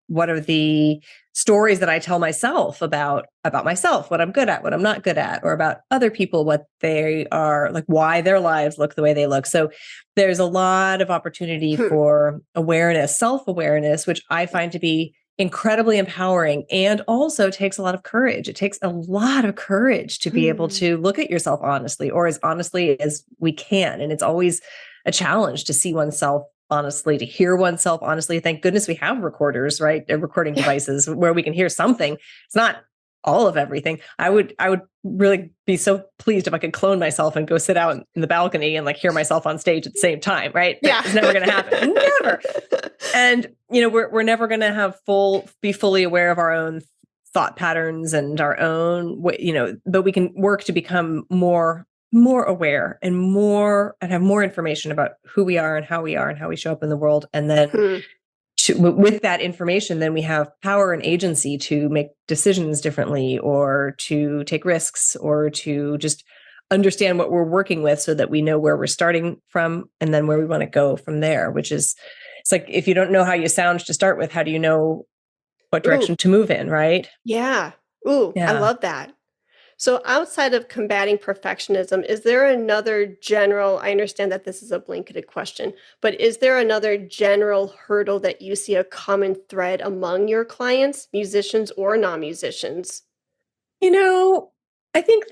[SPEAKER 2] what are the stories that I tell myself about myself, what I'm good at, what I'm not good at, or about other people, what they are, like why their lives look the way they look. So there's a lot of opportunity for awareness, self-awareness, which I find to be incredibly empowering, and also takes a lot of courage. It takes a lot of courage to be able to look at yourself honestly, or as honestly as we can. And it's always a challenge to see oneself honestly, to hear oneself honestly. Thank goodness we have recorders, right? Recording devices where we can hear something. It's not all of everything. I would really be so pleased if I could clone myself and go sit out in the balcony and like hear myself on stage at the same time, right?
[SPEAKER 1] Yeah.
[SPEAKER 2] It's never going to happen. Never. And, we're never going to have be fully aware of our own thought patterns and our own, but we can work to become more aware and have more information about who we are and how we show up in the world. And then with that information, then we have power and agency to make decisions differently, or to take risks, or to just understand what we're working with, so that we know where we're starting from and then where we want to go from there, which is, it's like, if you don't know how you sound to start with, how do you know what direction to move in, right?
[SPEAKER 1] Yeah. Ooh, yeah. I love that. So outside of combating perfectionism, is there another general, I understand that this is a blanketed question, but is there another general hurdle that you see a common thread among your clients, musicians or non-musicians?
[SPEAKER 2] I think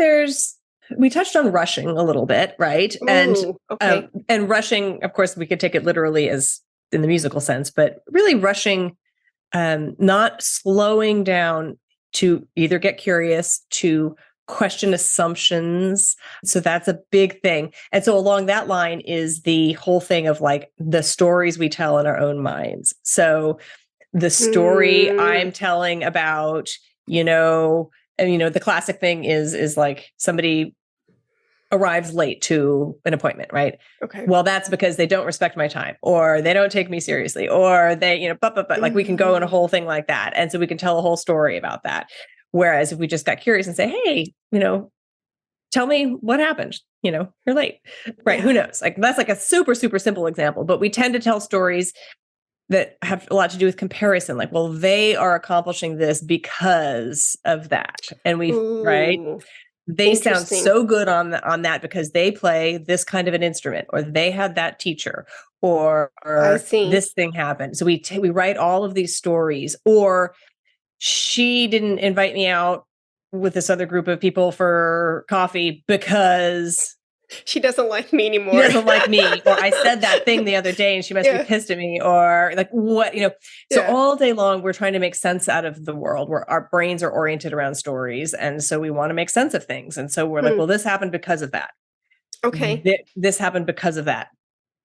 [SPEAKER 2] we touched on rushing a little bit, right?
[SPEAKER 1] Ooh, okay.
[SPEAKER 2] And rushing, of course, we could take it literally as in the musical sense, but really rushing, not slowing down to either get curious, to question assumptions. So that's a big thing. And so along that line is the whole thing of like the stories we tell in our own minds. So the story I'm telling about, the classic thing is like somebody arrives late to an appointment, right?
[SPEAKER 1] Okay.
[SPEAKER 2] Well, that's because they don't respect my time, or they don't take me seriously, or they, but like we can go in a whole thing like that. And so we can tell a whole story about that. Whereas if we just got curious and say, hey, tell me what happened, you're late, right? Yeah. Who knows? Like that's like a super, super simple example, but we tend to tell stories that have a lot to do with comparison. Like, well, they are accomplishing this because of that. And right?
[SPEAKER 1] Ooh,
[SPEAKER 2] They sound
[SPEAKER 1] interesting.
[SPEAKER 2] so good on that because they play this kind of an instrument, or they had that teacher,
[SPEAKER 1] I
[SPEAKER 2] or
[SPEAKER 1] see.
[SPEAKER 2] this thing happened. So we write all of these stories, or she didn't invite me out with this other group of people for coffee because
[SPEAKER 1] She doesn't like me
[SPEAKER 2] she
[SPEAKER 1] anymore.
[SPEAKER 2] doesn't like me, or I said that thing the other day and she must be
[SPEAKER 1] Yeah.
[SPEAKER 2] pissed at me, or like what, So
[SPEAKER 1] Yeah.
[SPEAKER 2] all day long, we're trying to make sense out of the world, where our brains are oriented around stories. And so we want to make sense of things. And so we're like, well, this happened because of that.
[SPEAKER 1] Okay.
[SPEAKER 2] This happened because of that.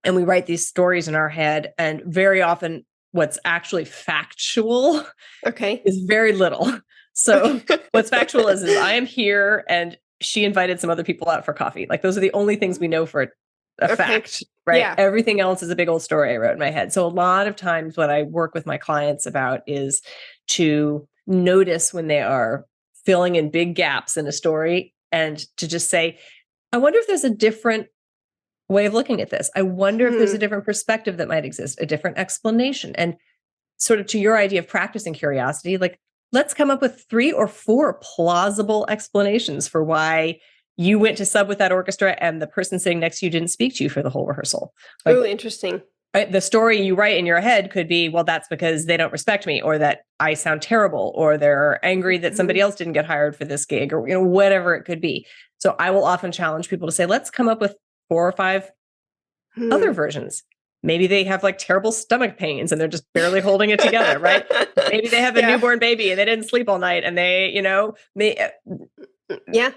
[SPEAKER 2] And we write these stories in our head. And very often what's actually factual
[SPEAKER 1] Okay.
[SPEAKER 2] is very little. So
[SPEAKER 1] Okay.
[SPEAKER 2] what's factual is I am here and she invited some other people out for coffee. Like, those are the only things we know for a fact, right?
[SPEAKER 1] Yeah.
[SPEAKER 2] Everything else is a big old story I wrote in my head. So a lot of times what I work with my clients about is to notice when they are filling in big gaps in a story, and to just say, I wonder if there's a different way of looking at this. I wonder if there's a different perspective that might exist, a different explanation. And sort of to your idea of practicing curiosity, like, let's come up with 3 or 4 plausible explanations for why you went to sub with that orchestra and the person sitting next to you didn't speak to you for the whole rehearsal. Like,
[SPEAKER 1] Oh, interesting.
[SPEAKER 2] the story you write in your head could be, well, that's because they don't respect me, or that I sound terrible, or they're angry that somebody else didn't get hired for this gig, or whatever it could be. So I will often challenge people to say, let's come up with 4 or 5 other versions. Maybe they have like terrible stomach pains and they're just barely holding it together, right? Maybe they have a newborn baby and they didn't sleep all night, and they,
[SPEAKER 1] Yeah.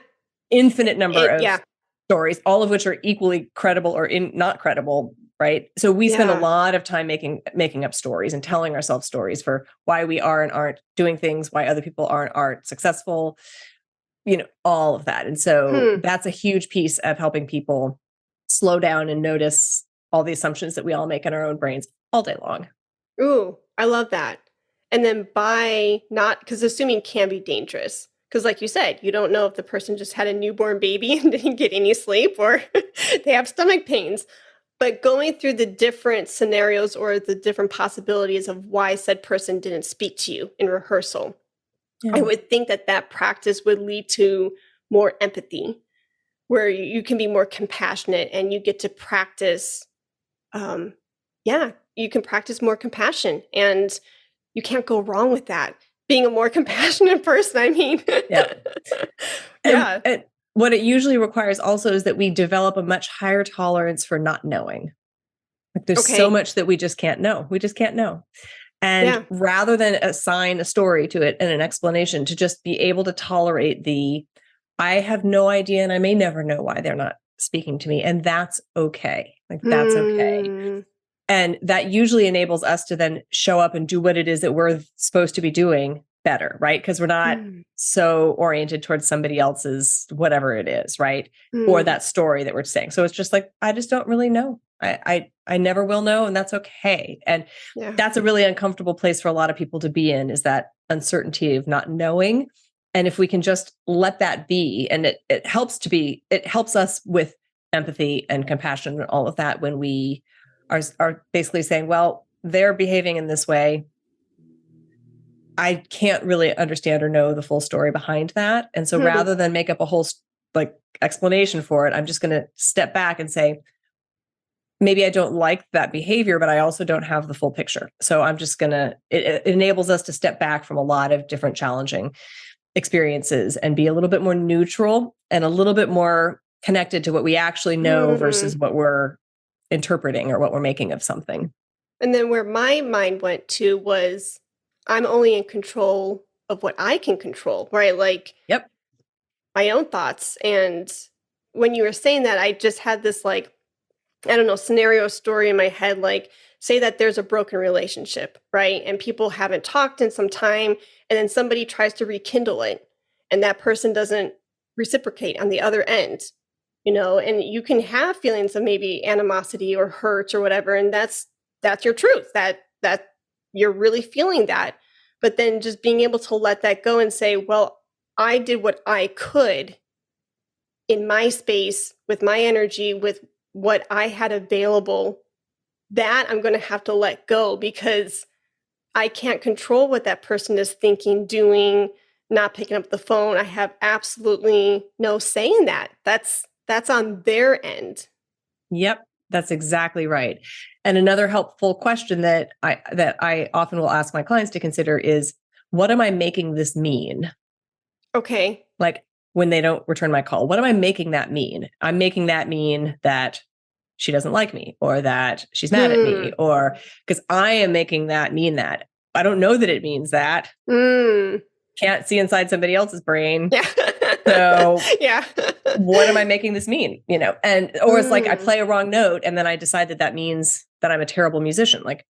[SPEAKER 2] infinite number of
[SPEAKER 1] Yeah.
[SPEAKER 2] stories, all of which are equally credible or not credible, right? So we spend a lot of time making up stories and telling ourselves stories for why we are and aren't doing things, why other people aren't successful, all of that. And so that's a huge piece of helping people slow down and notice all the assumptions that we all make in our own brains all day long.
[SPEAKER 1] Ooh, I love that. And then by not, because assuming can be dangerous. Because, like you said, you don't know if the person just had a newborn baby and didn't get any sleep, or they have stomach pains. But going through the different scenarios or the different possibilities of why said person didn't speak to you in rehearsal, I would think that practice would lead to more empathy, where you can be more compassionate and you get to practice. You can practice more compassion, and you can't go wrong with that. Being a more compassionate person, I mean.
[SPEAKER 2] Yeah.
[SPEAKER 1] Yeah.
[SPEAKER 2] And what it usually requires also is that we develop a much higher tolerance for not knowing. Like, there's so much that we just can't know. We just can't know. And rather than assign a story to it and an explanation, to just be able to tolerate I have no idea and I may never know why they're not speaking to me. And that's okay. Like, that's okay. And that usually enables us to then show up and do what it is that we're supposed to be doing better, right? Because we're not so oriented towards somebody else's whatever it is, right? Or that story that we're saying. So it's just like, I just don't really know. I never will know, and that's okay. And that's a really uncomfortable place for a lot of people to be in, is that uncertainty of not knowing. And if we can just let that be, and it helps us with empathy and compassion and all of that, when we are basically saying, well, they're behaving in this way, I can't really understand or know the full story behind that. And so rather than make up a whole explanation for it, I'm just going to step back and say, maybe I don't like that behavior, but I also don't have the full picture. So I'm just it enables us to step back from a lot of different challenging experiences and be a little bit more neutral and a little bit more connected to what we actually know versus what we're interpreting or what we're making of something.
[SPEAKER 1] And then where my mind went to was, I'm only in control of what I can control, right? Like, my own thoughts. And when you were saying that, I just had this, like, I don't know, scenario story in my head, like, say that there's a broken relationship, right? And people haven't talked in some time, and then somebody tries to rekindle it, and that person doesn't reciprocate on the other end, and you can have feelings of maybe animosity or hurt or whatever, and that's your truth, that you're really feeling that. But then just being able to let that go and say, well, I did what I could in my space, with my energy, with what I had available that I'm going to have to let go because I can't control what that person is thinking, doing, not picking up the phone. I have absolutely no say in that. That's on their end.
[SPEAKER 2] Yep, that's exactly right. And another helpful question that I often will ask my clients to consider is, what am I making this mean?
[SPEAKER 1] Okay.
[SPEAKER 2] Like when they don't return my call, what am I making that mean? I'm making that mean that she doesn't like me, or that she's mad at me, or because I am making that mean that. I don't know that it means that. Can't see inside somebody else's brain.
[SPEAKER 1] Yeah.
[SPEAKER 2] So
[SPEAKER 1] yeah.
[SPEAKER 2] what am I making this mean? And or it's like I play a wrong note and then I decide that means that I'm a terrible musician. Like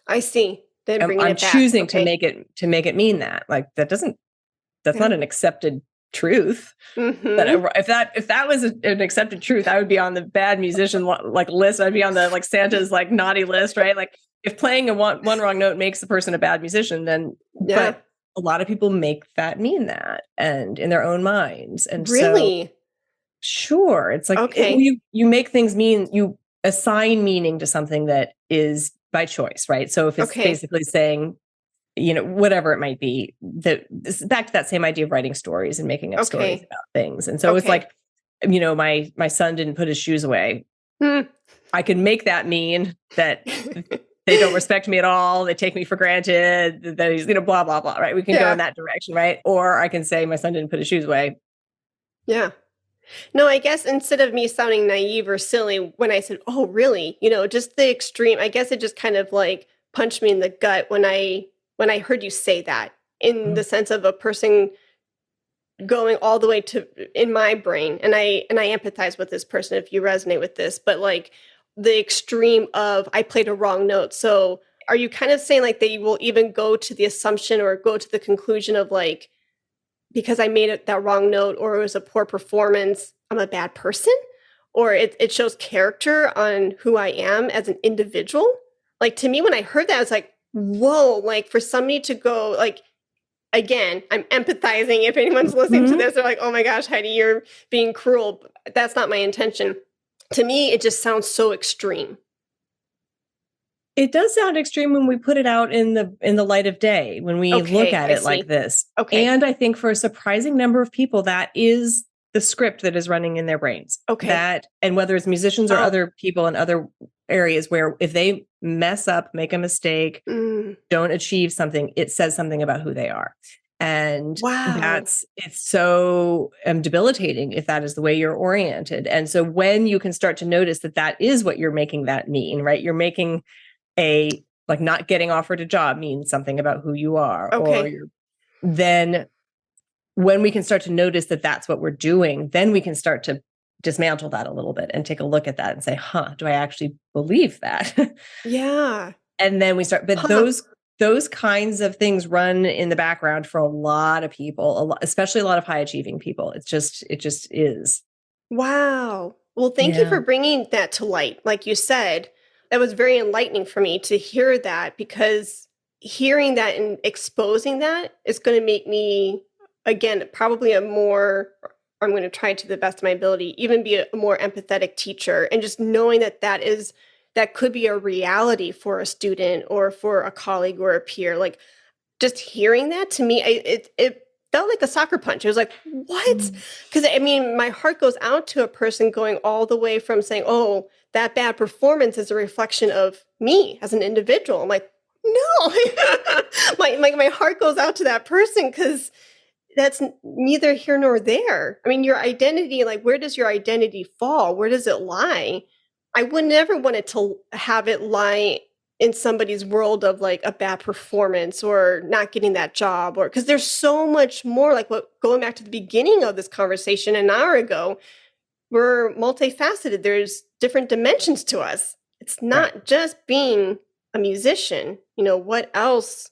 [SPEAKER 1] I see. Then bringing
[SPEAKER 2] I'm
[SPEAKER 1] it back.
[SPEAKER 2] choosing
[SPEAKER 1] Okay.
[SPEAKER 2] to make it mean that. Like that's not an accepted truth. But if that was an accepted truth, I would be on the bad musician like list. I'd be on the like Santa's like naughty list, right? Like if playing one wrong note makes the person a bad musician, then but a lot of people make that mean that, and in their own minds. And
[SPEAKER 1] really?
[SPEAKER 2] So sure, it's like
[SPEAKER 1] okay.
[SPEAKER 2] You make things mean, you assign meaning to something that is by choice, right? So if it's basically saying, whatever it might be, that this is back to that same idea of writing stories and making up stories about things. And so it's like, my son didn't put his shoes away. I can make that mean that they don't respect me at all. They take me for granted, that he's, blah, blah, blah, right? We can go in that direction, right? Or I can say my son didn't put his shoes away.
[SPEAKER 1] Yeah. No, I guess instead of me sounding naive or silly when I said, oh, really? Just the extreme, I guess it just kind of like punched me in the gut when I heard you say that, in the sense of a person going all the way to in my brain. And I empathize with this person if you resonate with this, but like the extreme of I played a wrong note. So are you kind of saying like they will even go to the assumption or go to the conclusion of like, because I made that wrong note or it was a poor performance, I'm a bad person? Or it shows character on who I am as an individual? Like to me, when I heard that, I was like, whoa, like for somebody to go like, again, I'm empathizing. If anyone's listening to this, they're like, oh my gosh, Heidi, you're being cruel. That's not my intention. To me, it just sounds so extreme.
[SPEAKER 2] It does sound extreme when we put it out in the light of day, when we look at it like this. And I think for a surprising number of people, that is the script that is running in their brains. That, and whether it's musicians or other people in other areas, where if they mess up, make a mistake, don't achieve something, it says something about who they are. And it's so debilitating if that is the way you're oriented. And so when you can start to notice that is what you're making that mean, right? You're making like not getting offered a job means something about who you are. Or then when we can start to notice that that's what we're doing, then we can start to dismantle that a little bit and take a look at that and say, do I actually believe that?
[SPEAKER 1] Yeah.
[SPEAKER 2] And then we start, but those kinds of things run in the background for a lot of people, especially a lot of high achieving people. It just is.
[SPEAKER 1] Wow. Well, thank you for bringing that to light. Like you said, that was very enlightening for me to hear that, because hearing that and exposing that is going to make me, again, probably I'm going to try to the best of my ability, even be a more empathetic teacher. And just knowing that could be a reality for a student or for a colleague or a peer. Like just hearing that, to me, it felt like a soccer punch. It was like, what? Because I mean, my heart goes out to a person going all the way from saying, oh, that bad performance is a reflection of me as an individual. I'm like, no, my heart goes out to that person, because that's neither here nor there. I mean, your identity, like, where does your identity fall? Where does it lie? I would never want it to have it lie in somebody's world of like a bad performance or not getting that job, or because there's so much more, like what, going back to the beginning of this conversation an hour ago, we're multifaceted. There's different dimensions to us. It's not just being a musician. What else?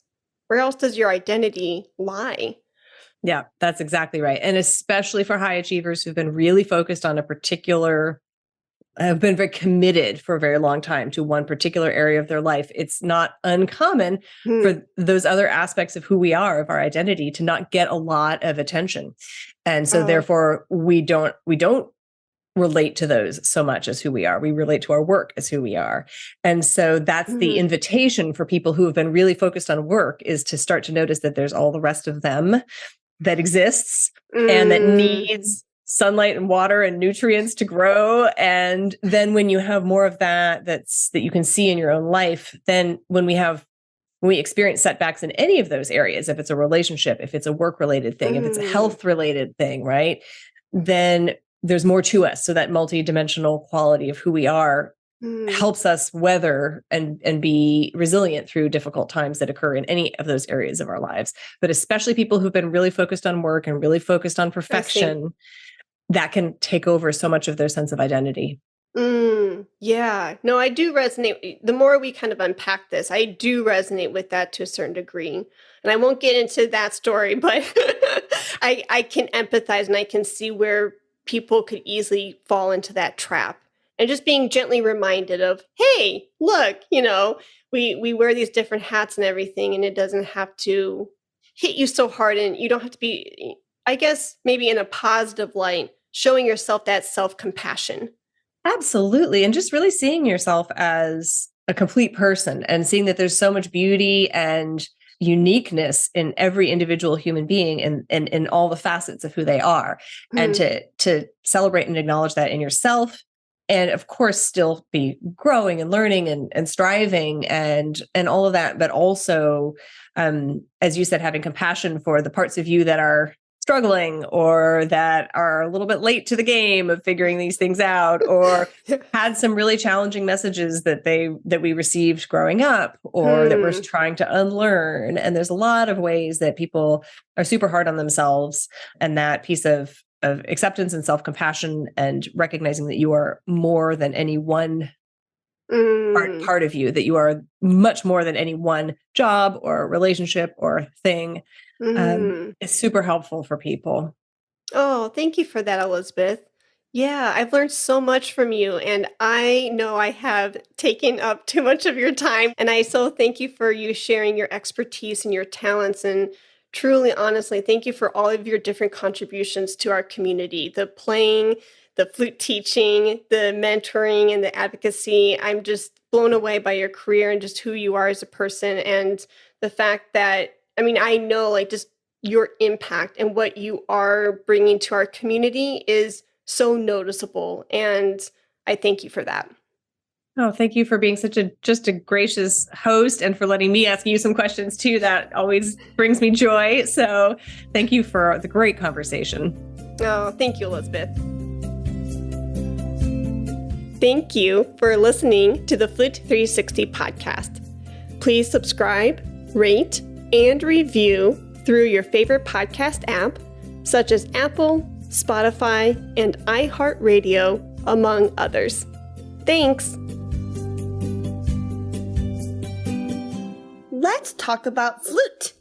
[SPEAKER 1] Where else does your identity lie?
[SPEAKER 2] Yeah, that's exactly right. And especially for high achievers who've been really focused on have been very committed for a very long time to one particular area of their life. It's not uncommon for those other aspects of who we are, of our identity, to not get a lot of attention. And so therefore we relate to those so much as who we are. We relate to our work as who we are. And so that's the invitation for people who have been really focused on work, is to start to notice that there's all the rest of them that exists and that needs sunlight and water and nutrients to grow. And then when you have more of that, that you can see in your own life, then when we experience setbacks in any of those areas, if it's a relationship, if it's a work-related thing, if it's a health-related thing, right, then there's more to us. So that multidimensional quality of who we are helps us weather and be resilient through difficult times that occur in any of those areas of our lives. But especially people who've been really focused on work and really focused on perfection, that can take over so much of their sense of identity.
[SPEAKER 1] Yeah. No, I do resonate. The more we kind of unpack this, I do resonate with that to a certain degree. And I won't get into that story, but I can empathize and I can see where people could easily fall into that trap. And just being gently reminded of, hey, look, we wear these different hats and everything, and it doesn't have to hit you so hard. And you don't have to be, I guess, maybe in a positive light, showing yourself that self-compassion.
[SPEAKER 2] Absolutely. And just really seeing yourself as a complete person and seeing that there's so much beauty and uniqueness in every individual human being and in all the facets of who they are. And to celebrate and acknowledge that in yourself. And of course, still be growing and learning and striving and all of that. But also, as you said, having compassion for the parts of you that are struggling or that are a little bit late to the game of figuring these things out, or had some really challenging messages that we received growing up, or that we're trying to unlearn. And there's a lot of ways that people are super hard on themselves, and that piece of acceptance and self-compassion and recognizing that you are more than any one part of you, that you are much more than any one job or relationship or thing. It's super helpful for people.
[SPEAKER 1] Oh, thank you for that, Elizabeth. Yeah, I've learned so much from you, and I know I have taken up too much of your time. And I so thank you for you sharing your expertise and your talents. And truly, honestly, thank you for all of your different contributions to our community, the playing, the flute teaching, the mentoring, and the advocacy. I'm just blown away by your career and just who you are as a person, and the fact that, I know just your impact and what you are bringing to our community is so noticeable. And I thank you for that.
[SPEAKER 2] Oh, thank you for being just a gracious host, and for letting me ask you some questions too. That always brings me joy. So thank you for the great conversation.
[SPEAKER 1] Oh, thank you, Elizabeth. Thank you for listening to the Flute 360 podcast. Please subscribe, rate, and review through your favorite podcast app, such as Apple, Spotify, and iHeartRadio, among others. Thanks! Let's talk about flute.